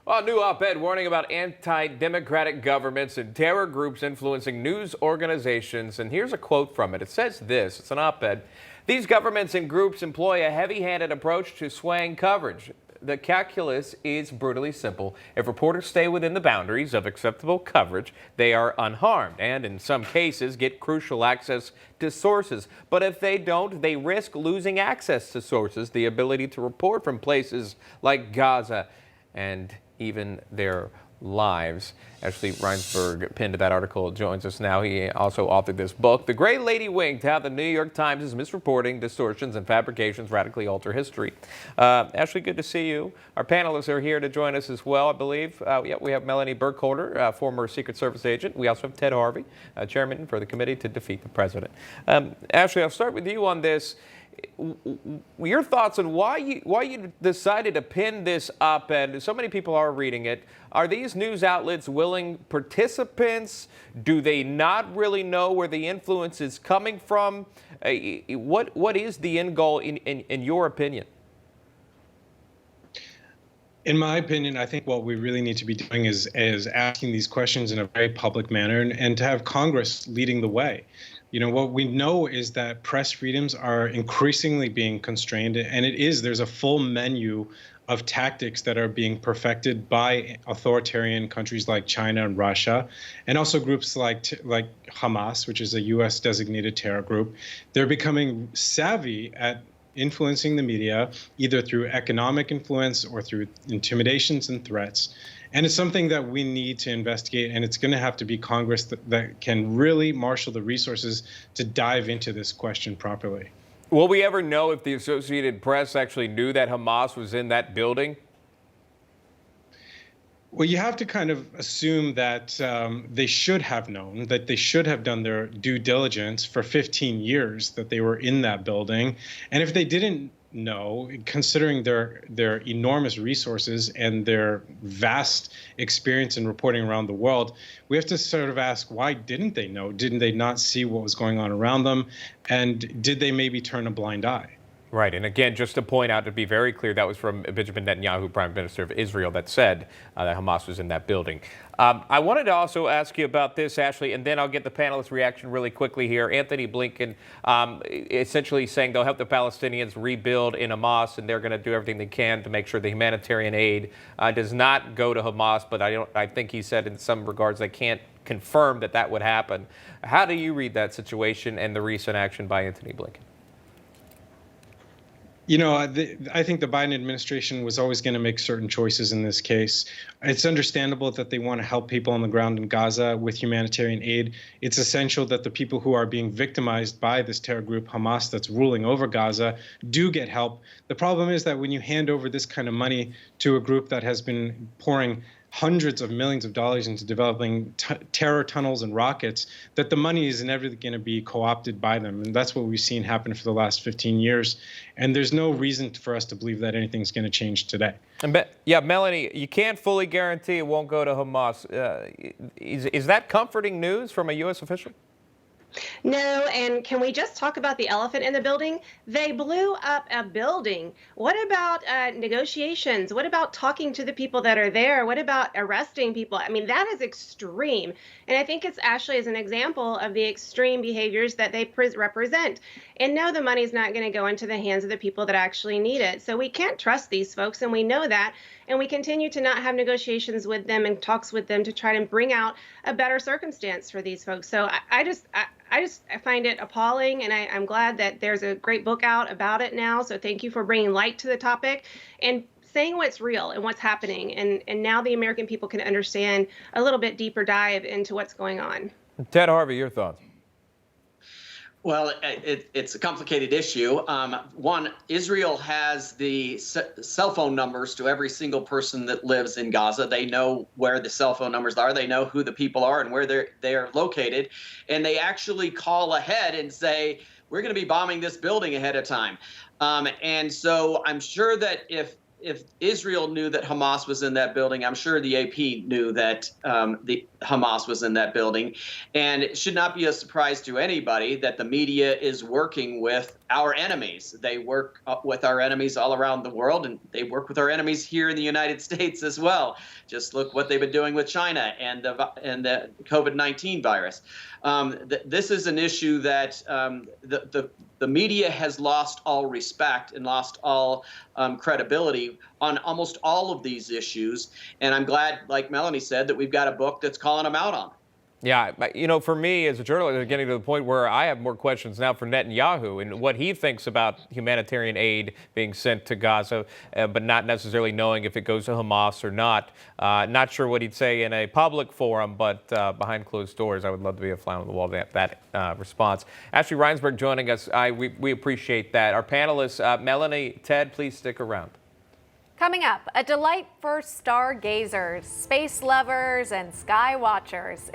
Well, a new op-ed warning about anti-democratic governments and terror groups influencing news organizations. And here's a quote from it. It says this, it's an op-ed. These governments and groups employ a heavy-handed approach to swaying coverage. The calculus is brutally simple. If reporters stay within the boundaries of acceptable coverage, they are unharmed and, in some cases, get crucial access to sources. But if they don't, they risk losing access to sources, the ability to report from places like Gaza, and even their lives. Ashley Rindsberg pinned that article, joins us now. He also authored this book, The Gray Lady Winked, How the New York Times is Misreporting, Distortions, and Fabrications Radically Alter History. Ashley, good to see you. Our panelists are here to join us as well, I believe. We have Melanie Burkholder, former Secret Service agent. We also have Ted Harvey, chairman for the Committee to Defeat the President. Ashley, I'll start with you on this. Your thoughts on why you decided to pin this op-ed. So many people are reading it. Are these news outlets willing participants? Do they not really know where the influence is coming from? What is the end goal in your opinion? In my opinion, I think what we really need to be doing is asking these questions in a very public manner and to have Congress leading the way. You know, what we know is that press freedoms are increasingly being constrained, and there's a full menu of tactics that are being perfected by authoritarian countries like China and Russia, and also groups like Hamas, which is a U.S. designated terror group. They're becoming savvy at influencing the media, either through economic influence or through intimidations and threats. And it's something that we need to investigate, and it's going to have to be Congress that can really marshal the resources to dive into this question properly. Will we ever know if the Associated Press actually knew that Hamas was in that building? Well, you have to kind of assume that they should have known, that they should have done their due diligence for 15 years that they were in that building. And if they didn't know, considering their enormous resources and their vast experience in reporting around the world, we have to sort of ask, why didn't they know? Didn't they not see what was going on around them? And did they maybe turn a blind eye? Right. And again, just to point out, to be very clear, that was from Benjamin Netanyahu, Prime Minister of Israel, that said that Hamas was in that building. I wanted to also ask you about this, Ashley, and then I'll get the panelists' reaction really quickly here. Anthony Blinken essentially saying they'll help the Palestinians rebuild in Hamas, and they're going to do everything they can to make sure the humanitarian aid does not go to Hamas. But I think he said in some regards they can't confirm that would happen. How do you read that situation and the recent action by Anthony Blinken? You know, I think the Biden administration was always going to make certain choices in this case. It's understandable that they want to help people on the ground in Gaza with humanitarian aid. It's essential that the people who are being victimized by this terror group, Hamas, that's ruling over Gaza, do get help. The problem is that when you hand over this kind of money to a group that has been pouring hundreds of millions of dollars into developing terror tunnels and rockets, that the money is inevitably going to be co-opted by them. And that's what we've seen happen for the last 15 years. And there's no reason for us to believe that anything's going to change today. Yeah, Melanie, you can't fully guarantee it won't go to Hamas. Is that comforting news from a U.S. official? No, and can we just talk about the elephant in the building? They blew up a building. What about negotiations? What about talking to the people that are there? What about arresting people? I mean, that is extreme. And I think it's Ashley as an example of the extreme behaviors that they represent. And no, the money's not going to go into the hands of the people that actually need it. So we can't trust these folks, and we know that. And we continue to not have negotiations with them and talks with them to try to bring out a better circumstance for these folks. So I find it appalling, and I'm glad that there's a great book out about it now. So thank you for bringing light to the topic and saying what's real and what's happening. And now the American people can understand a little bit deeper dive into what's going on. Ted Harvey, your thoughts? Well, it's a complicated issue. One, Israel has the cell phone numbers to every single person that lives in Gaza. They know where the cell phone numbers are. They know who the people are and where they're located. And they actually call ahead and say, we're going to be bombing this building ahead of time. And so I'm sure that if if Israel knew that Hamas was in that building, I'm sure the AP knew that the Hamas was in that building. And it should not be a surprise to anybody that the media is working with our enemies. They work with our enemies all around the world, and they work with our enemies here in the United States as well. Just look what they've been doing with China and the COVID-19 virus. This is an issue that the media has lost all respect and lost all credibility on almost all of these issues. And I'm glad, like Melanie said, that we've got a book that's calling them out on it. Yeah, for me as a journalist, it's getting to the point where I have more questions now for Netanyahu and what he thinks about humanitarian aid being sent to Gaza, but not necessarily knowing if it goes to Hamas or not. Not sure what he'd say in a public forum, but behind closed doors, I would love to be a fly on the wall to that response. Ashley Rindsberg joining us. We appreciate that. Our panelists, Melanie, Ted, please stick around. Coming up, a delight for stargazers, space lovers, and sky watchers. It's